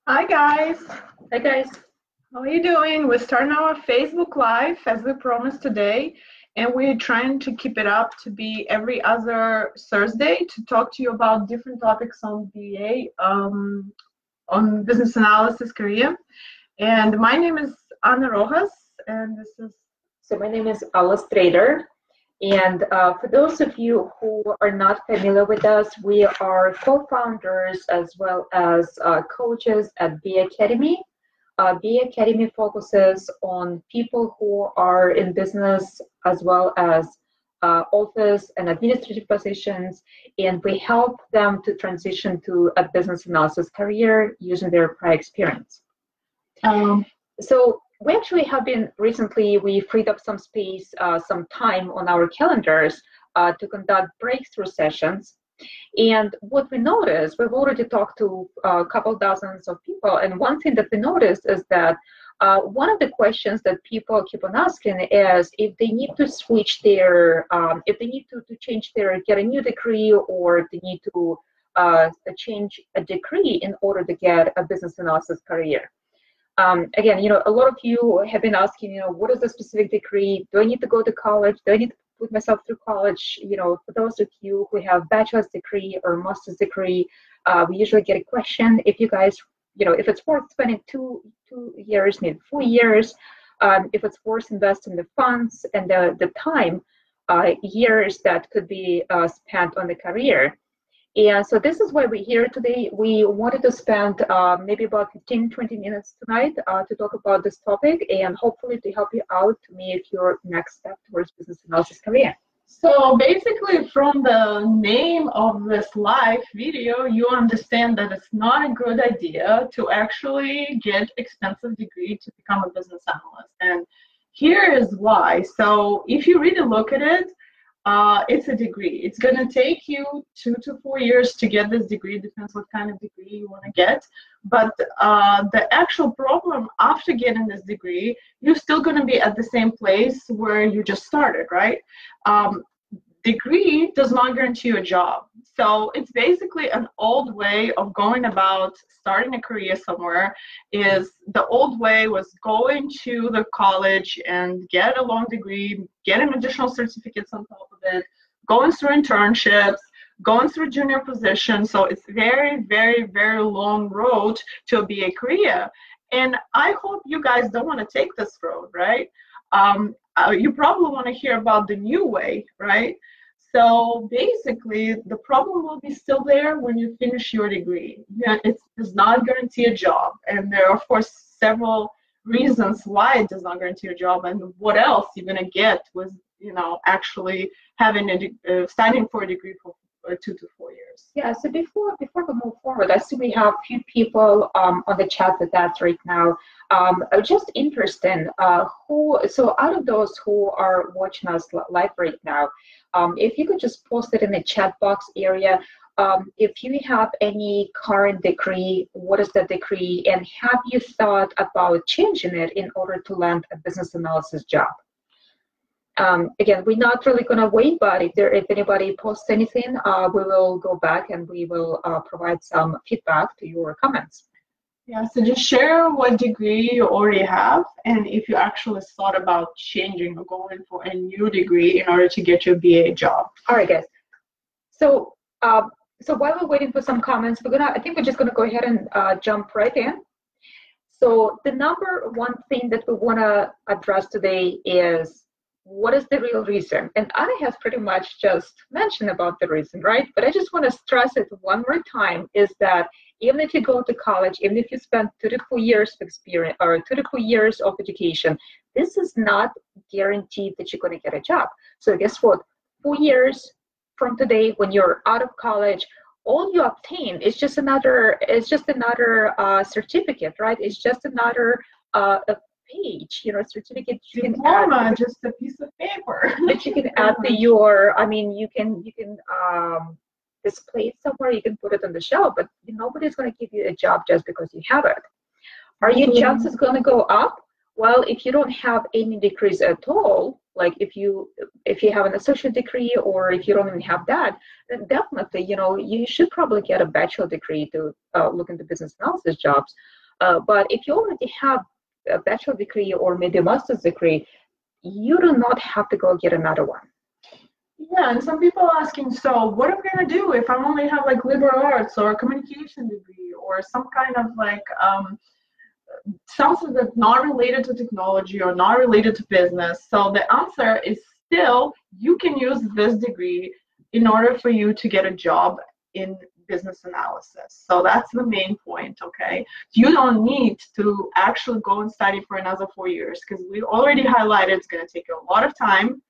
Hi guys, Hi guys. how are you doing? We're starting our Facebook Live as we promised today, and we're trying to keep it up to be every other Thursday to talk to you about different topics on BA, on business analysis career. And my name is Ana Rojas, and this is So my name is Alice Trader, and for those of you who are not familiar with us, we are co-founders as well as coaches at B Academy. B Academy focuses on people who are in business as well as office and administrative positions, and we help them to transition to a business analysis career using their prior experience. um, So we actually have been recently, we freed up some space, some time on our calendars to conduct breakthrough sessions. And what we noticed, we've already talked to a couple dozens of people, and one thing that we noticed is that one of the questions that people keep on asking is if they need to switch their, if they need to change their, get a new degree, or if they need to change a degree in order to get a business analysis career. Again, a lot of you have been asking, what is the specific degree? Do I need to go to college? Do I need to put myself through college? For those of you who have bachelor's degree or master's degree, we usually get a question. If you guys, if it's worth spending two years, maybe 4 years, if it's worth investing the funds and the time, years that could be spent on the career. And so this is why we're here today. We wanted to spend maybe about 15, 20 minutes tonight to talk about this topic and hopefully to help you out to make your next step towards business analysis career. so basically, from the name of this live video, you understand that it's not a good idea to actually get expensive degree to become a business analyst. And here is why. So if you really look at it, it's a degree. It's going to take you 2 to 4 years to get this degree. Depends what kind of degree you want to get. But the actual problem after getting this degree, you're still going to be at the same place where you just started, right? Um, Degree does not guarantee you a job. So it's basically an old way of going about starting a career somewhere. Is the old way was going to the college and get a long degree, getting additional certificates on top of it, going through internships, going through junior positions. So it's very, very, very long road to a BA career. And I hope you guys don't want to take this road, right? You probably want to hear about the new way, right? So basically, the problem will be still there when you finish your degree. Yeah, it does not guarantee a job, and there are, of course, several reasons why it does not guarantee a job, and what else you're gonna get with, actually having studying for a degree for 2 to 4 years. Yeah, so before we move forward, I see we have a few people on the chat with that right now. Just interesting, so out of those who are watching us live right now, if you could just post it in the chat box area. If you have any current degree, what is the degree, and have you thought about changing it in order to land a business analysis job? Again, we're not really going to wait, but if anybody posts anything, we will go back and we will provide some feedback to your comments. Yeah, so just share what degree you already have, and if you actually thought about changing or going for a new degree in order to get your BA job. All right, guys. So, so while we're waiting for some comments, I think we're just gonna go ahead and jump right in. So the number one thing that we wanna address today is what is the real reason? And Anna has pretty much just mentioned about the reason, right? But I just want to stress it one more time is that even if you go to college, even if you spend 2 to 4 years of experience or 2 to 4 years of education, this is not guaranteed that you're going to get a job. So guess what? 4 years from today, when you're out of college, all you obtain is just another certificate, right? It's just another page, certificate you can Diploma, just a piece of paper. that you can add to your, I mean, you can display it somewhere, you can put it on the shelf, but nobody's going to give you a job just because you have it. Are your chances going to go up Well, if you don't have any degrees at all, like if you have an associate degree or if you don't even have that, then definitely, you should probably get a bachelor degree to look into business analysis jobs. But if you already have a bachelor degree or maybe a master's degree, you do not have to go get another one. Yeah, and some people are asking, so what am I gonna do if I only have like liberal arts or a communication degree or some kind of like something that's not related to technology or not related to business? So the answer is still you can use this degree in order for you to get a job in business analysis. So that's the main point, okay? You don't need to actually go and study for another 4 years because we already highlighted it's going to take you a lot of time.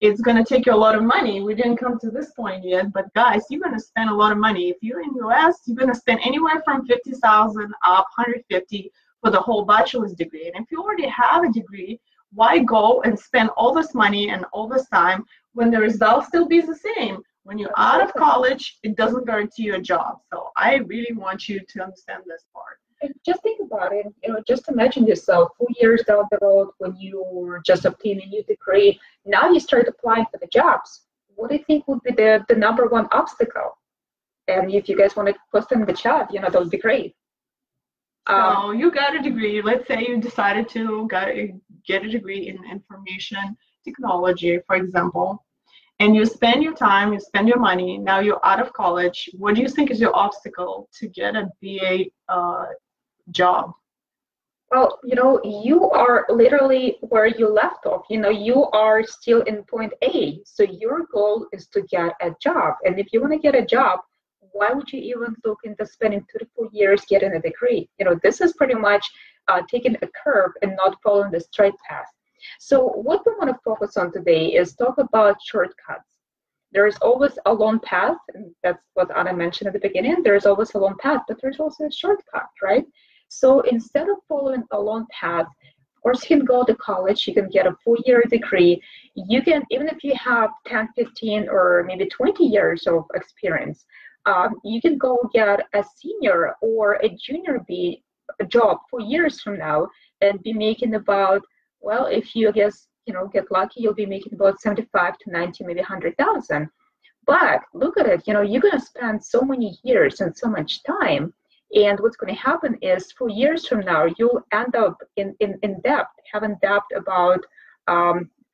It's going to take you a lot of money. We didn't come to this point yet, but guys, you're going to spend a lot of money. If you're in US, you're going to spend anywhere from 50,000 up 150 for the whole bachelor's degree. And if you already have a degree, why go and spend all this money and all this time when the results still be the same? When you're out of college, it doesn't guarantee you a job. So I really want you to understand this part. Just think about it. Just imagine yourself 4 years down the road when you're just obtaining a new degree. Now you start applying for the jobs. What do you think would be the number one obstacle? And if you guys want to post in the chat, that would be great. So you got a degree. Let's say you decided to get a degree in information technology, for example, and you spend your time, you spend your money. Now you're out of college. What do you think is your obstacle to get a BA job? Well, you are literally where you left off. You are still in point A. So your goal is to get a job. And if you want to get a job, why would you even look into spending 2 to 4 years getting a degree? This is pretty much taking a curve and not following the straight path. So what we want to focus on today is talk about shortcuts. There is always a long path, and that's what Anna mentioned at the beginning. There is always a long path, but there's also a shortcut, right? So instead of following a long path, of course, you can go to college, you can get a 4-year degree. You can, even if you have 10, 15, or maybe 20 years of experience, you can go get a senior or a junior B job 4 years from now and be making about, well, if you get lucky, you'll be making about 75 to 90, maybe 100,000. But look at it, you're going to spend so many years and so much time. And what's going to happen is 4 years from now, you'll end up in debt, having debt about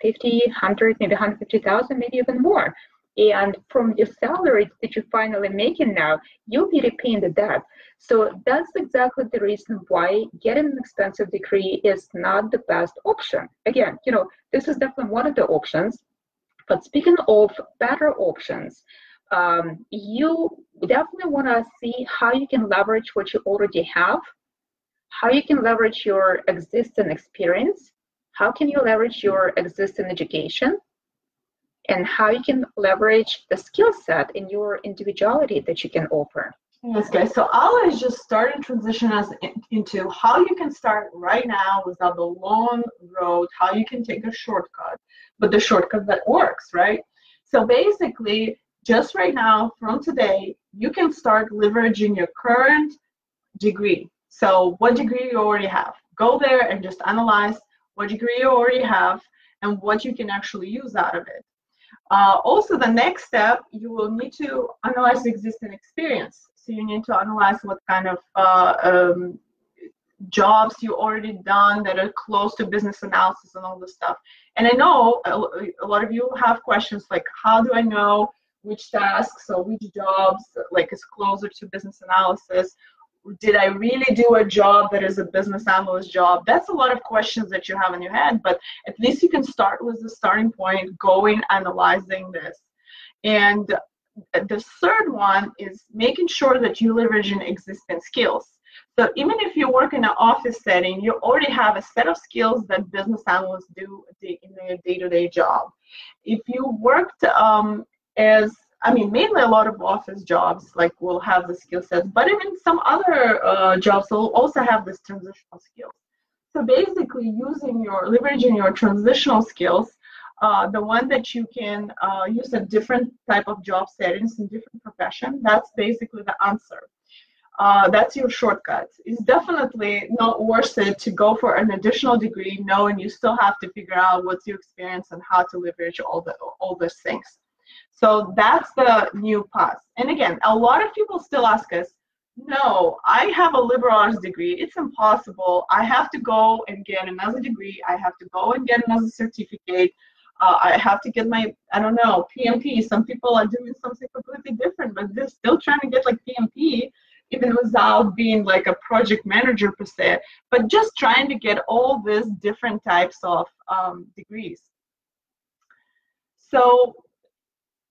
50, 100, maybe 150,000, maybe even more. And from your salary that you're finally making now, you'll be repaying the debt. So that's exactly the reason why getting an expensive degree is not the best option. Again, this is definitely one of the options. But speaking of better options, you definitely want to see how you can leverage what you already have, how you can leverage your existing experience, how can you leverage your existing education, and how you can leverage the skill set and your individuality that you can offer. Yes, guys. So I'll just start and transition us into how you can start right now without the long road, how you can take a shortcut, but the shortcut that works, right? So basically, just right now, from today, you can start leveraging your current degree. So what degree you already have. Go there and just analyze what degree you already have and what you can actually use out of it. Also, the next step, you will need to analyze the existing experience. So you need to analyze what kind of jobs you already done that are close to business analysis and all this stuff. And I know a lot of you have questions like, how do I know which tasks or which jobs like is closer to business analysis? Did I really do a job that is a business analyst job? That's a lot of questions that you have in your head, but at least you can start with the starting point, going, analyzing this. And the third one is making sure that you leverage in existing skills. So even if you work in an office setting, you already have a set of skills that business analysts do in their day-to-day job. If you worked mainly a lot of office jobs will have the skill sets, but even some other jobs will also have this transitional skills. So basically leveraging your transitional skills, the one that you can use a different type of job settings in different profession, that's basically the answer. that's your shortcut. It's definitely not worth it to go for an additional degree knowing you still have to figure out what's your experience and how to leverage all those things. So that's the new path. And again, a lot of people still ask us, no, I have a liberal arts degree. It's impossible. I have to go and get another degree. I have to go and get another certificate. I have to get my, I don't know, PMP. Some people are doing something completely different, but they're still trying to get like PMP, even without being like a project manager per se, but just trying to get all these different types of degrees. So,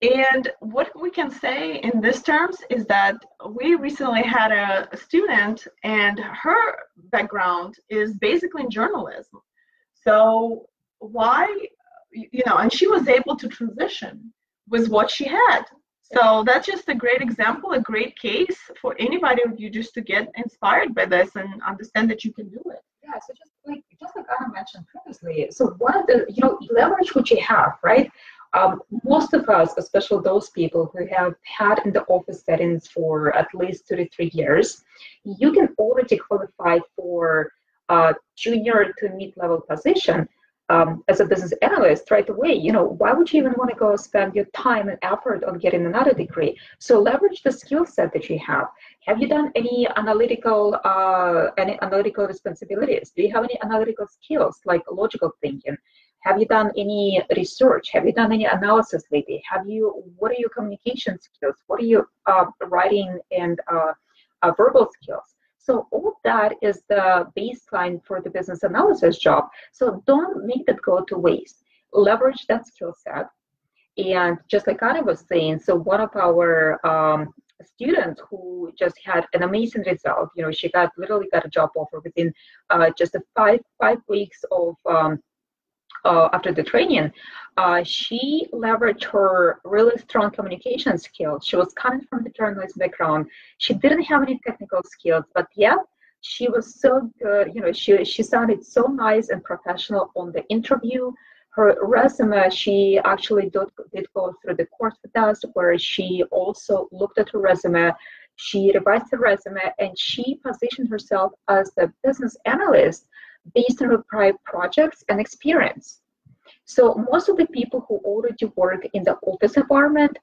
and what we can say in these terms is that we recently had a student and her background is basically in journalism. So why, and she was able to transition with what she had. So that's just a great example, a great case for anybody of you just to get inspired by this and understand that you can do it. Yeah, so just like Anna mentioned previously, so one of the, leverage what you have, right? Most of us, especially those people who have had in the office settings for at least 2 to 3 years, you can already qualify for a junior to mid-level position as a business analyst right away. Why would you even want to go spend your time and effort on getting another degree? So leverage the skill set that you have. Have you done any analytical responsibilities? Do you have any analytical skills like logical thinking? Have you done any research? Have you done any analysis lately? What are your communication skills? What are your writing and verbal skills? So all of that is the baseline for the business analysis job. So don't make that go to waste. Leverage that skill set. And just like Anna was saying, so one of our students who just had an amazing result, she literally got a job offer within just five weeks of after the training. She leveraged her really strong communication skills. She was coming from the journalism background. She didn't have any technical skills, but yet she was so good. She sounded so nice and professional on the interview. Her resume, she actually did go through the course with us where she also looked at her resume. She revised her resume and she positioned herself as a business analyst based on her prior projects and experience. So most of the people who already work in the office environment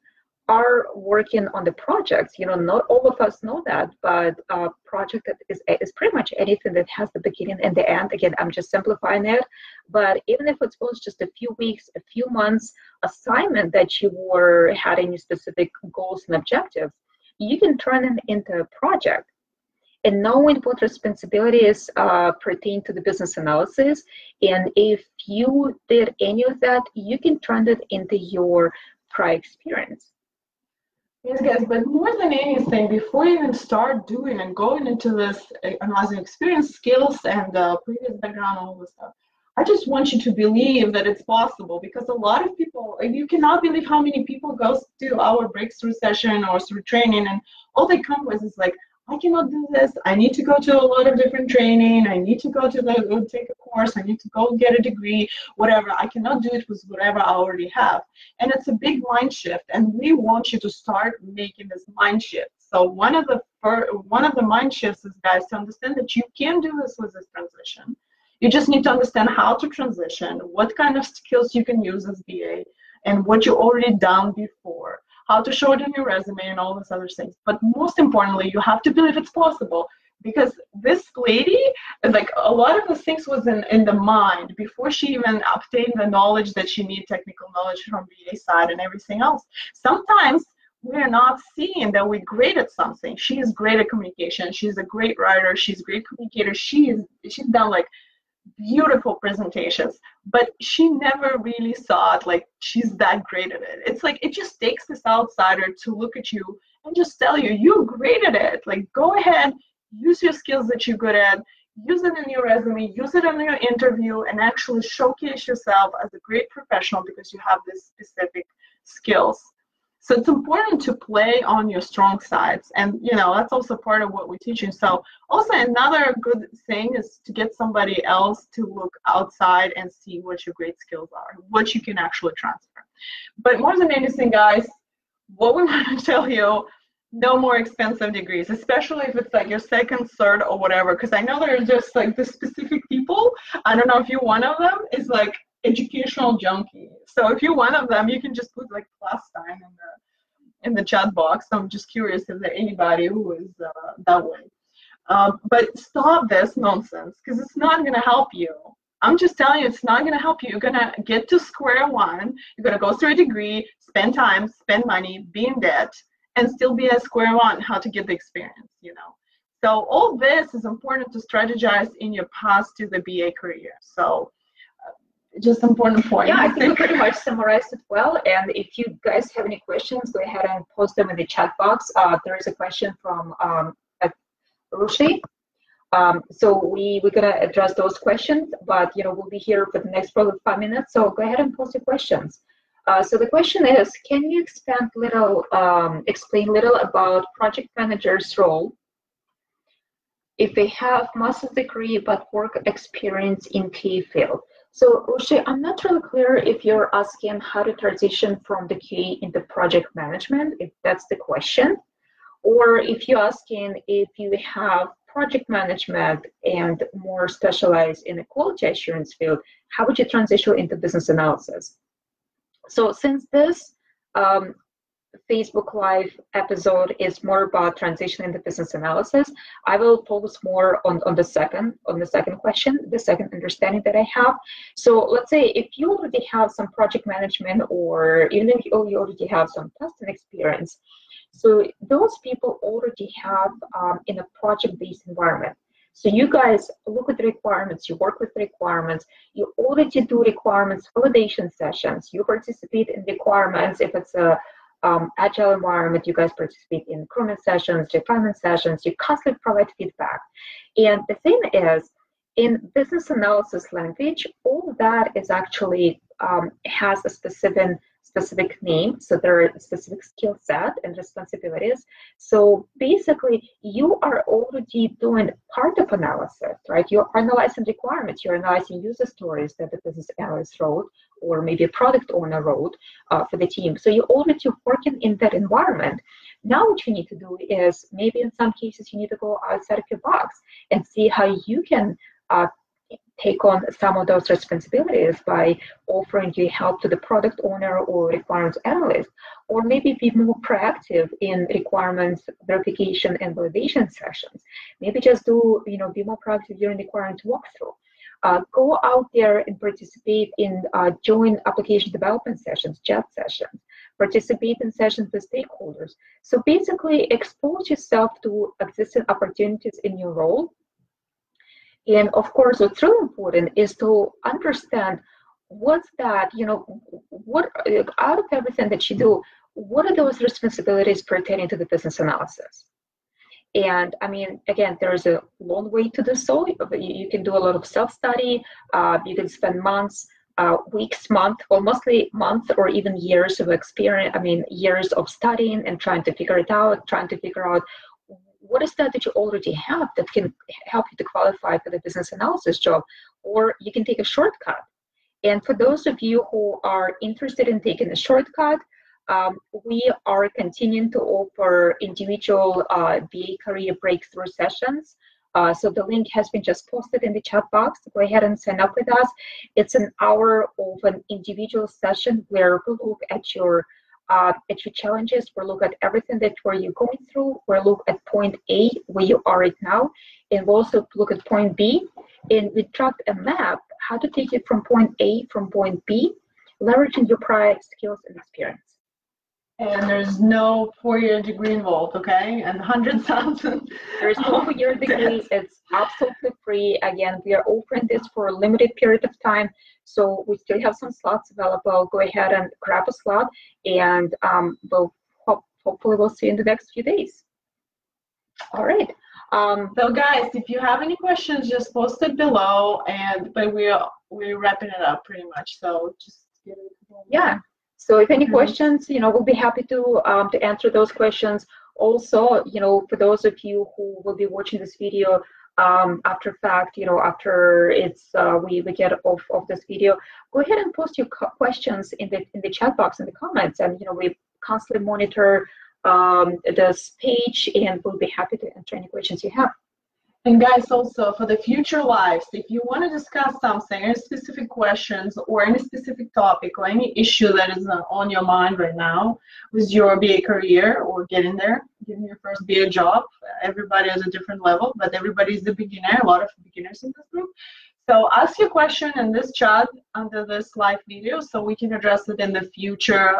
are working on the projects. Not all of us know that, but a project is pretty much anything that has the beginning and the end. Again, I'm just simplifying it, but even if it was just a few weeks, a few months assignment that you had any specific goals and objectives, you can turn it into a project. And knowing what responsibilities pertain to the business analysis, and if you did any of that, you can turn it into your prior experience. Yes, guys, but more than anything, before you even start doing and going into this analyzing experience, skills, and previous background, all this stuff, I just want you to believe that it's possible, because a lot of people, you cannot believe how many people go to our breakthrough session or through training, and all they come with is like, I cannot do this. I need to go to a lot of different training. I need to go take a course. I need to go get a degree, whatever. I cannot do it with whatever I already have. And it's a big mind shift. And we want you to start making this mind shift. So one of the mind shifts is, guys, to understand that you can do this with this transition. You just need to understand how to transition, what kind of skills you can use as BA, and what you already done before, how to show it in your resume and all those other things. But most importantly, you have to believe it's possible, because this lady, like a lot of the things was in the mind before she even obtained the knowledge that she needs, technical knowledge from BA side and everything else. Sometimes we're not seeing that we're great at something. She is great at communication. She's a great writer. She's a great communicator. She's done like beautiful presentations, but she never really saw it like she's that great at it. It's like it just takes this outsider to look at you and just tell you, you're great at it. Like, go ahead, use your skills that you're good at, use it in your resume, use it in your interview, and actually showcase yourself as a great professional because you have these specific skills. So it's important to play on your strong sides, and that's also part of what we're teaching. So also another good thing is to get somebody else to look outside and see what your great skills are, what you can actually transfer. But more than anything, guys, what we want to tell you No more expensive degrees, especially if it's like your second, third, or whatever. Because I know there are just like the specific people. I don't know if you're one of them. Is like educational junkie. So if you're one of them, you can just put like plus sign in the chat box. I'm just curious if there's anybody who is that way. But stop this nonsense because it's not going to help you. I'm just telling you, it's not going to help you. You're going to get to square one. You're going to go through a degree, spend time, spend money, be in debt, and still be at square one how to get the experience, you know. So all this is important to strategize in your path to the BA career. So just important point. Yeah, I think we pretty much summarized it well. And if you guys have any questions, go ahead and post them in the chat box. There is a question from Rushi. So we're gonna address those questions, but you know we'll be here for the next probably 5 minutes. So go ahead and post your questions. So the question is, can you explain little about project manager's role if they have master's degree but work experience in QA field? So Rushi, I'm not really clear if you're asking how to transition from the QA into project management, if that's the question, or if you're asking if you have project management and more specialized in the quality assurance field, how would you transition into business analysis? So since this Facebook Live episode is more about transition into business analysis, I will focus more on the second question, the second understanding that I have. So let's say if you already have some project management, or even if you already have some testing experience, so those people already have in a project-based environment. So you guys look at the requirements, you work with the requirements, you already do requirements validation sessions, you participate in requirements. If it's a agile environment, you guys participate in improvement sessions, refinement sessions, you constantly provide feedback. And the thing is, in business analysis language, all of that is actually has a specific name, so there are specific skill set and responsibilities. So basically, you are already doing part of analysis, right? You're analyzing requirements, you're analyzing user stories that the business analyst wrote, or maybe a product owner wrote for the team. So you're already working in that environment. Now what you need to do is, maybe in some cases, you need to go outside of your box and see how you can take on some of those responsibilities by offering your help to the product owner or requirements analyst, or maybe be more proactive in requirements verification and validation sessions. Maybe just do, be more proactive during requirement walkthrough. Go out there and participate in joint application development sessions, chat sessions, participate in sessions with stakeholders. So basically expose yourself to existing opportunities in your role. And of course, what's really important is to understand what's that, what out of everything that you do, what are those responsibilities pertaining to the business analysis? And I mean, again, there's a long way to do so. You can do a lot of self-study. You can spend months, weeks, or mostly months or even years of experience, years of studying and trying to figure it out, what is that you already have that can help you to qualify for the business analysis job, or you can take a shortcut. And for those of you who are interested in taking a shortcut, we are continuing to offer individual BA career breakthrough sessions. So the link has been just posted in the chat box. Go ahead and sign up with us. It's an hour of an individual session where we look at your challenges. We'll look at everything that where you're going through. We'll look at point A, where you are right now, and we'll also look at point B. And we tracked a map, how to take it from point A from point B, leveraging your prior skills and experience. And there's no 4-year degree involved, okay? And 100,000. There's no 4-year degree. It's absolutely free. Again, we are offering this for a limited period of time, so we still have some slots available. Go ahead and grab a slot, and hopefully we'll see you in the next few days. All right. So guys, if you have any questions, just post it below. But we're wrapping it up pretty much. So just give it a moment. Yeah. So if any questions, we'll be happy to answer those questions. Also, for those of you who will be watching this video after fact, after it's we get off of this video, go ahead and post your questions in the chat box in the comments, and we constantly monitor this page, and we'll be happy to answer any questions you have. And guys, also for the future lives, if you want to discuss something, any specific questions or any specific topic or any issue that is on your mind right now with your BA career or getting your first BA job, everybody has a different level, but everybody's a beginner, a lot of beginners in this group. So ask your question in this chat under this live video so we can address it in the future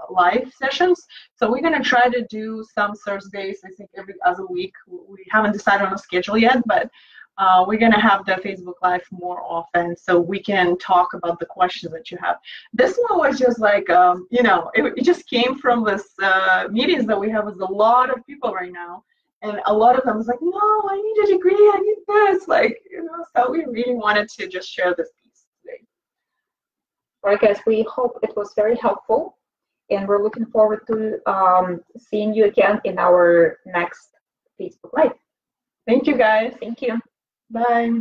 live sessions. So we're going to try to do some Thursdays, I think every other week. We haven't decided on a schedule yet, but we're going to have the Facebook Live more often so we can talk about the questions that you have. This one was just like, you know, it just came from this meetings that we have with a lot of people right now. And a lot of them was like, no, I need a degree, I need this. Like, you know, so we really wanted to just share this piece today. All right, guys, we hope it was very helpful. And we're looking forward to seeing you again in our next Facebook Live. Thank you, guys. Thank you. Bye.